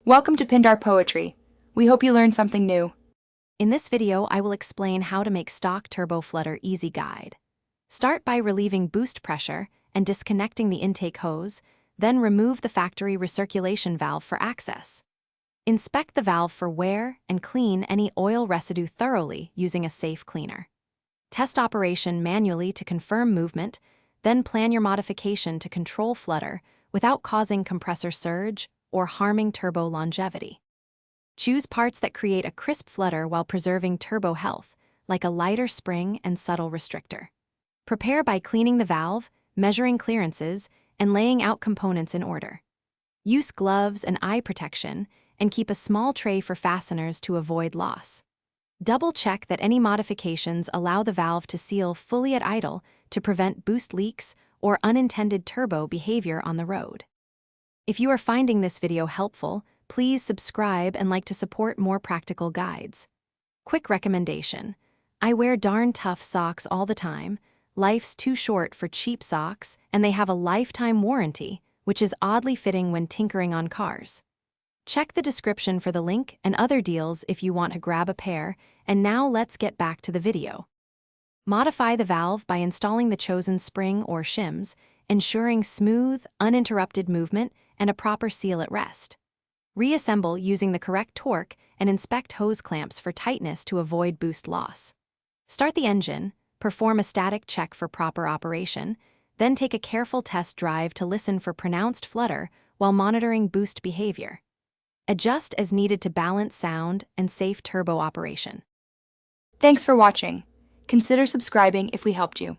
Welcome to Pindar Poetry. We hope you learned something new. In this video, I will explain how to make stock turbo Flutter easy guide. Start by relieving boost pressure and disconnecting the intake hose, then remove the factory recirculation valve for access. Inspect the valve for wear and clean any oil residue thoroughly using a safe cleaner. Test operation manually to confirm movement, then plan your modification to control flutter without causing compressor surge or harming turbo longevity. Choose parts that create a crisp flutter while preserving turbo health, like a lighter spring and subtle restrictor. Prepare by cleaning the valve, measuring clearances, and laying out components in order. Use gloves and eye protection, and keep a small tray for fasteners to avoid loss. Double-check that any modifications allow the valve to seal fully at idle to prevent boost leaks or unintended turbo behavior on the road. If you are finding this video helpful, please subscribe and like to support more practical guides. Quick recommendation: I wear darn tough socks all the time. Life's too short for cheap socks, and they have a lifetime warranty, which is oddly fitting when tinkering on cars. Check the description for the link and other deals if you want to grab a pair, and now let's get back to the video. Modify the valve by installing the chosen spring or shims, ensuring smooth, uninterrupted movement and a proper seal at rest. Reassemble using the correct torque and inspect hose clamps for tightness to avoid boost loss. Start the engine, perform a static check for proper operation, then take a careful test drive to listen for pronounced flutter while monitoring boost behavior. Adjust as needed to balance sound and safe turbo operation. Thanks for watching. Consider subscribing if we helped you.